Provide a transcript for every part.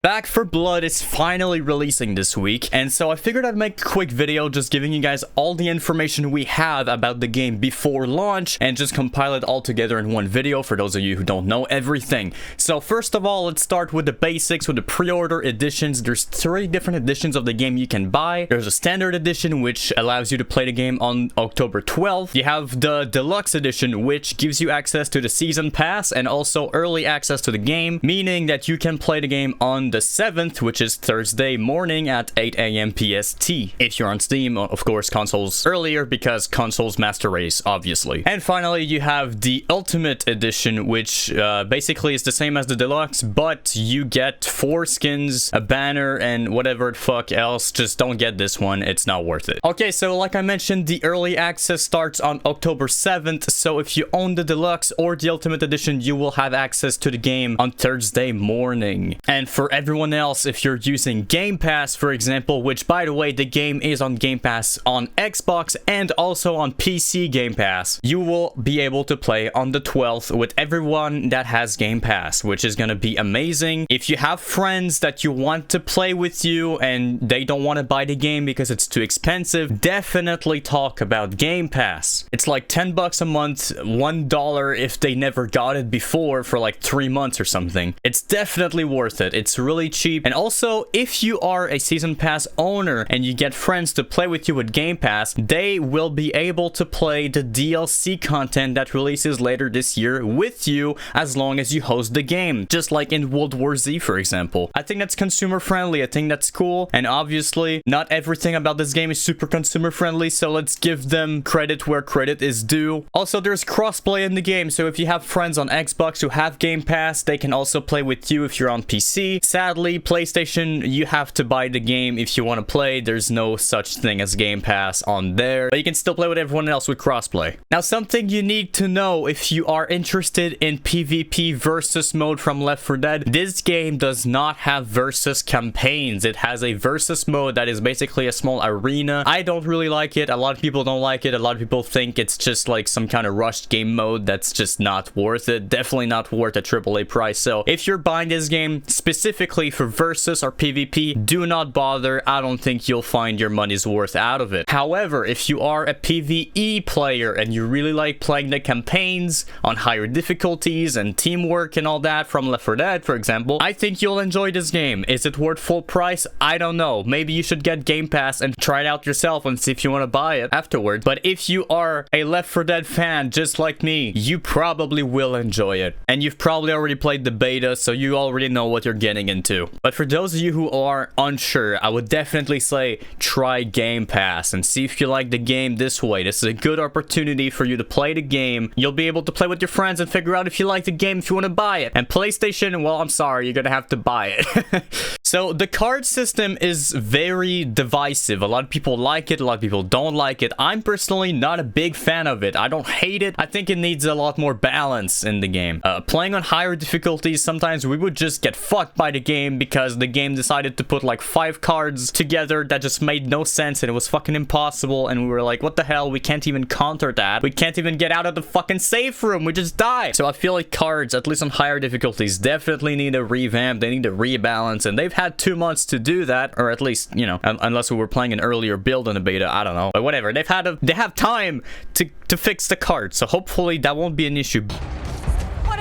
Back 4 Blood is finally releasing this week, and so I figured I'd make a quick video just giving you guys all the information we have about the game before launch and just compile it all together in one video for those of you who don't know everything. So first of all, let's start with the basics with the pre-order editions. There's 3 different editions of the game you can buy. There's a standard edition which allows you to play the game on October 12th. You have the deluxe edition which gives you access to the season pass and also early access to the game, meaning that you can play the game on the 7th, which is Thursday morning at 8 AM PST. If you're on Steam, of course, consoles earlier because consoles master race, obviously. And finally, you have the Ultimate Edition, which basically is the same as the Deluxe, but you get 4 skins, a banner, and whatever the fuck else. Just don't get this one. It's not worth it. Okay, so like I mentioned, the early access starts on October 7th, so if you own the Deluxe or the Ultimate Edition, you will have access to the game on Thursday morning. And for everyone else, if you're using Game Pass, for example, which by the way, the game is on Game Pass on Xbox and also on PC Game Pass, you will be able to play on the 12th with everyone that has Game Pass, which is gonna be amazing. If you have friends that you want to play with you and they don't want to buy the game because it's too expensive, definitely talk about Game Pass. It's like 10 bucks a month, $1 if they never got it before for like 3 months or something. It's definitely worth it. It's really cheap. And also, if you are a season pass owner and you get friends to play with you with Game Pass, they will be able to play the DLC content that releases later this year with you as long as you host the game, just like in World War Z, for example. I think that's consumer friendly. I think that's cool. And obviously, not everything about this game is super consumer friendly, so let's give them credit where credit is due. Also, there's crossplay in the game, so if you have friends on Xbox who have Game Pass, they can also play with you if you're on PC. Sadly, PlayStation, you have to buy the game if you want to play. There's no such thing as Game Pass on there, but you can still play with everyone else with crossplay. Now, something you need to know if you are interested in PvP versus mode from Left 4 Dead, this game does not have versus campaigns. It has a versus mode that is basically a small arena. I don't really like it. A lot of people don't like it. A lot of people think it's just like some kind of rushed game mode that's just not worth it. Definitely not worth a AAA price. So if you're buying this game specifically for versus or PvP, do not bother. I don't think you'll find your money's worth out of it. However, if you are a PvE player and you really like playing the campaigns on higher difficulties and teamwork and all that from Left 4 Dead, for example, I think you'll enjoy this game. Is it worth full price? I don't know. Maybe you should get Game Pass and try it out yourself and see if you want to buy it afterwards. But if you are a Left 4 Dead fan just like me, you probably will enjoy it. And you've probably already played the beta, so you already know what you're getting into. But for those of you who are unsure, I would definitely say try Game Pass and see if you like the game this way. This is a good opportunity for you to play the game. You'll be able to play with your friends and figure out if you like the game, if you want to buy it. And PlayStation, well, I'm sorry, you're gonna have to buy it. So the card system is very divisive. A lot of people like it, a lot of people don't like it. I'm personally not a big fan of it. I don't hate it. I think it needs a lot more balance in the game. Playing on higher difficulties, sometimes we would just get fucked by the game because the game decided to put like 5 cards together that just made no sense and it was fucking impossible, and we were like, what the hell, we can't even counter that. We can't even get out of the fucking safe room, we just die. So I feel like cards, at least on higher difficulties, definitely need a revamp. They need a rebalance, and they've had 2 months to do that, or at least, you know, unless we were playing an earlier build on the beta, I don't know, but whatever. They have time to fix the cards, so hopefully that won't be an issue.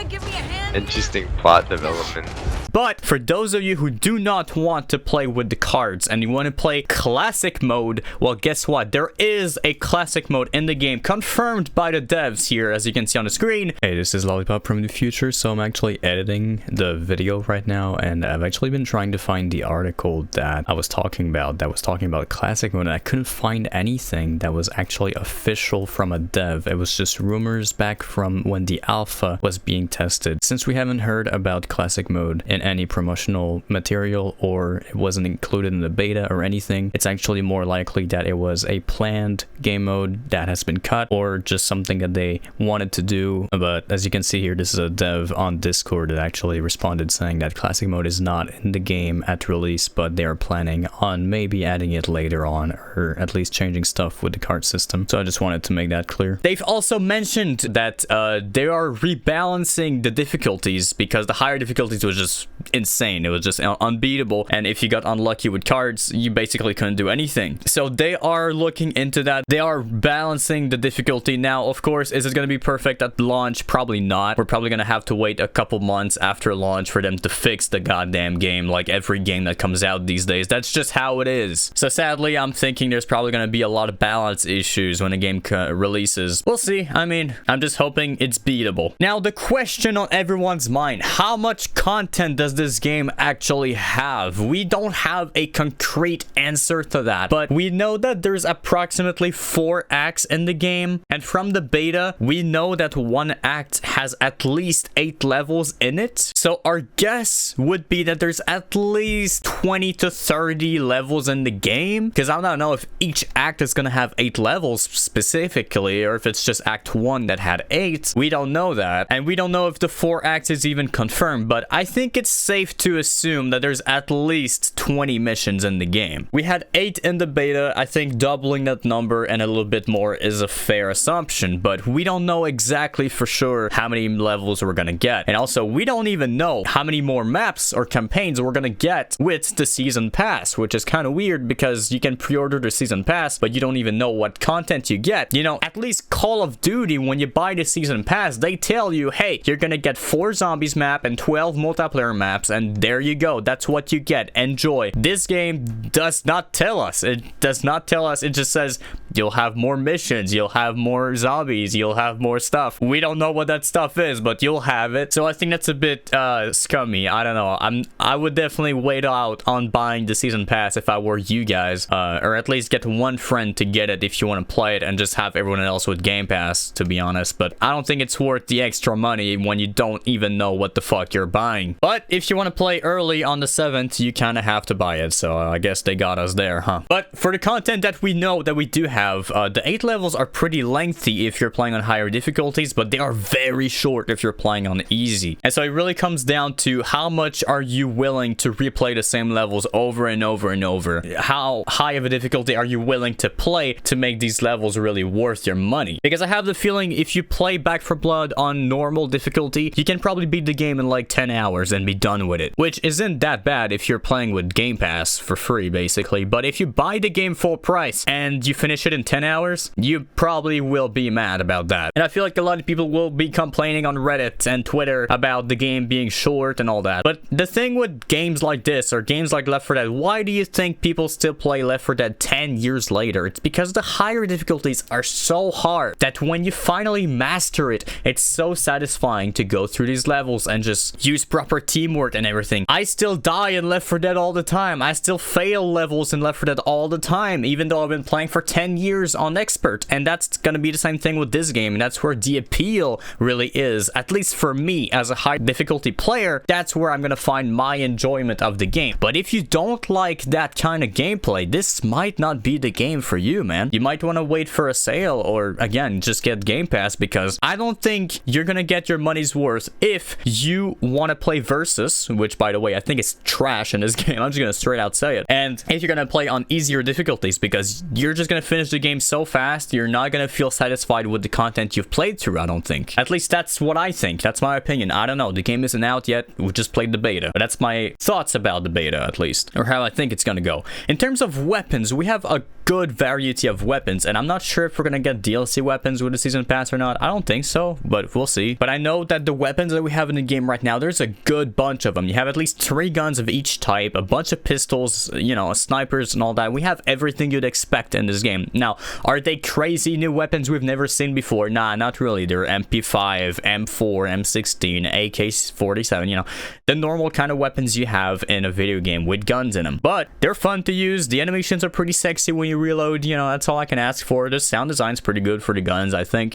Give me a hand. Interesting plot development. But for those of you who do not want to play with the cards and you want to play classic mode, well, guess what? There is a classic mode in the game confirmed by the devs here, as you can see on the screen. Hey, this is Lollipop from the future, so I'm actually editing the video right now, and I've actually been trying to find the article that I was talking about, classic mode, and I couldn't find anything that was actually official from a dev. It was just rumors back from when the alpha was being tested. Since we haven't heard about classic mode in any promotional material, or it wasn't included in the beta or anything, it's actually more likely that it was a planned game mode that has been cut, or just something that they wanted to do. But as you can see here, this is a dev on Discord that actually responded saying that classic mode is not in the game at release, but they are planning on maybe adding it later on, or at least changing stuff with the card system. So I just wanted to make that clear. They've also mentioned that they are rebalancing the difficulty difficulties, because the higher difficulties was just insane. It was just unbeatable, and if you got unlucky with cards, you basically couldn't do anything. So they are looking into that. They are balancing the difficulty. Now, of course, is it going to be perfect at launch? Probably not. We're probably going to have to wait a couple months after launch for them to fix the goddamn game, like every game that comes out these days. That's just how it is. So sadly, I'm thinking there's probably going to be a lot of balance issues when the game releases. We'll see. I mean, I'm just hoping it's beatable. Now, the question on everyone's mind: how much content does this game actually have? We don't have a concrete answer to that, but we know that there's approximately 4 acts in the game, and from the beta, we know that one act has at least 8 levels in it. So our guess would be that there's at least 20 to 30 levels in the game, because I don't know if each act is gonna have 8 levels specifically, or if it's just act 1 that had 8. We don't know that, and we don't know if the 4 acts is even confirmed, but I think it's safe to assume that there's at least 20 missions in the game. We had 8 in the beta. I think doubling that number and a little bit more is a fair assumption, but we don't know exactly for sure how many levels we're gonna get. And also, we don't even know how many more maps or campaigns we're gonna get with the season pass, which is kind of weird because you can pre-order the season pass, but you don't even know what content you get. You know, at least Call of Duty, when you buy the season pass, they tell you, hey, you're gonna get 4 zombies map and 12 multiplayer maps, and there you go. That's what you get. Enjoy. This game does not tell us. It does not tell us. It just says you'll have more missions, you'll have more zombies, you'll have more stuff. We don't know what that stuff is, but you'll have it. So I think that's a bit scummy. I don't know. I would definitely wait out on buying the season pass if I were you guys, or at least get one friend to get it if you want to play it, and just have everyone else with Game Pass, to be honest. But I don't think it's worth the extra money when you don't even know what the fuck you're buying. But if you want to play early on the 7th, you kind of have to buy it. So I guess they got us there, huh? But for the content that we know that we do have, the 8 levels are pretty lengthy if you're playing on higher difficulties, but they are very short if you're playing on easy. And so it really comes down to how much are you willing to replay the same levels over and over and over. How high of a difficulty are you willing to play to make these levels really worth your money? Because I have the feeling if you play Back 4 Blood on normal difficulty, you can probably beat the game in like 10 hours and be done with it, which isn't that bad if you're playing with Game Pass for free, basically. But if you buy the game full price and you finish it in 10 hours, you probably will be mad about that. And I feel like a lot of people will be complaining on Reddit and Twitter about the game being short and all that. But the thing with games like this, or games like Left 4 Dead, why do you think people still play Left 4 Dead 10 years later? It's because the higher difficulties are so hard that when you finally master it, it's so satisfying to go through these levels and just use proper teamwork and everything. I still die in Left 4 Dead all the time. I still fail levels in Left 4 Dead all the time, even though I've been playing for 10 years on Expert. And that's gonna be the same thing with this game. And that's where the appeal really is, at least for me as a high difficulty player. That's where I'm gonna find my enjoyment of the game. But if you don't like that kind of gameplay, this might not be the game for you, man. You might want to wait for a sale, or again, just get Game Pass, because I don't think you're gonna get your money's worth if you want to play Versus, which by the way, I think it's trash in this game. I'm just gonna straight out say it. And if you're gonna play on easier difficulties, because you're just gonna finish the game so fast, you're not gonna feel satisfied with the content you've played through, I don't think. At least that's what I think. That's my opinion. I don't know. The game isn't out yet. We just played the beta. But that's my thoughts about the beta, at least, or how I think it's gonna go. In terms of weapons, we have a good variety of weapons, and I'm not sure if we're gonna get DLC weapons with the season pass or not. I don't think so, but we'll see. But I know that the weapons that we have in the game right now, there's a good bunch of them. You have at least 3 guns of each type, a bunch of pistols, you know, snipers and all that. We have everything you'd expect in this game. Now, are they crazy new weapons we've never seen before? Nah, not really. They're MP5, M4, M16, AK-47, you know, the normal kind of weapons you have in a video game with guns in them. But they're fun to use. The animations are pretty sexy when you reload, you know, that's all I can ask for. The sound design's pretty good for the guns, I think.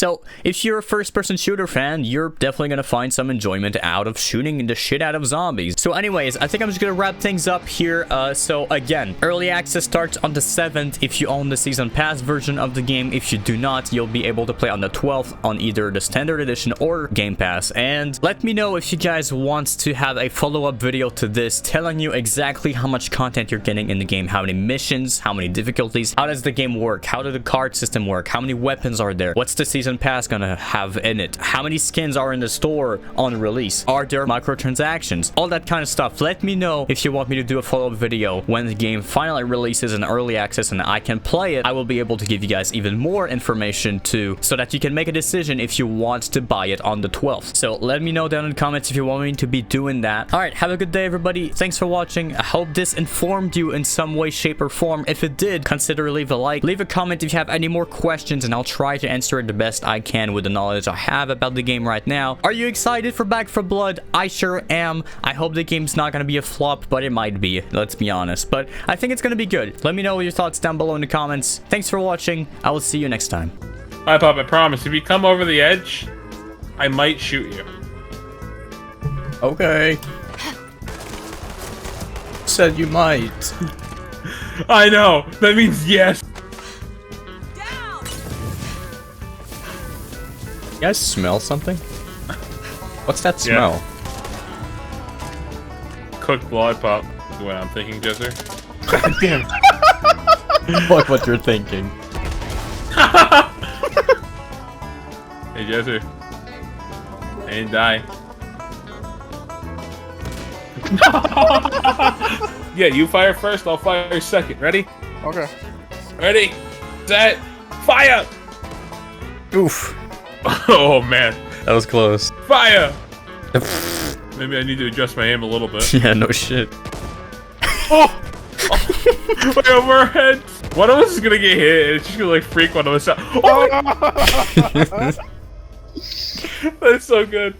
So if you're a first-person shooter fan, you're definitely gonna find some enjoyment out of shooting the shit out of zombies. So anyways, I think I'm just gonna wrap things up here. So again, early access starts on the 7th if you own the season pass version of the game. If you do not, you'll be able to play on the 12th on either the standard edition or Game Pass. And let me know if you guys want to have a follow-up video to this telling you exactly how much content you're getting in the game, how many missions, how many difficulties, how does the game work, how does the card system work, how many weapons are there, what's the season pass gonna have in it, how many skins are in the store on release, are there microtransactions, all that kind of stuff. Let me know if you want me to do a follow-up video when the game finally releases in early access and I can play it. I will be able to give you guys even more information too, so that you can make a decision if you want to buy it on the 12th. So let me know down in the comments if you want me to be doing that. All right, have a good day, everybody. Thanks for watching. I hope this informed you in some way, shape, or form. If it did, consider leave a like, leave a comment if you have any more questions, and I'll try to answer it the best I can with the knowledge I have about the game right now. Are you excited for Back 4 Blood? I sure am. I hope the game's not gonna be a flop, but it might be, let's be honest. But I think it's gonna be good. Let me know your thoughts down below in the comments. Thanks for watching. I will see you next time. Alright, Pop, I promise. If you come over the edge, I might shoot you. Okay. Said you might. I know. That means yes. Down! You guys smell something? What's that smell? Cooked blood, Pop. Is what I'm thinking, Jesser. Damn. Fuck what you're thinking. Hey, Jesser. I didn't die. Yeah, you fire first, I'll fire second. Ready? Okay. Ready? Set. Fire! Oof. Oh, man. That was close. Fire! Maybe I need to adjust my aim a little bit. Yeah, no shit. Oh! Way over our heads! One of us is gonna get hit, and it's just gonna like freak one of us out. Oh! That's so good.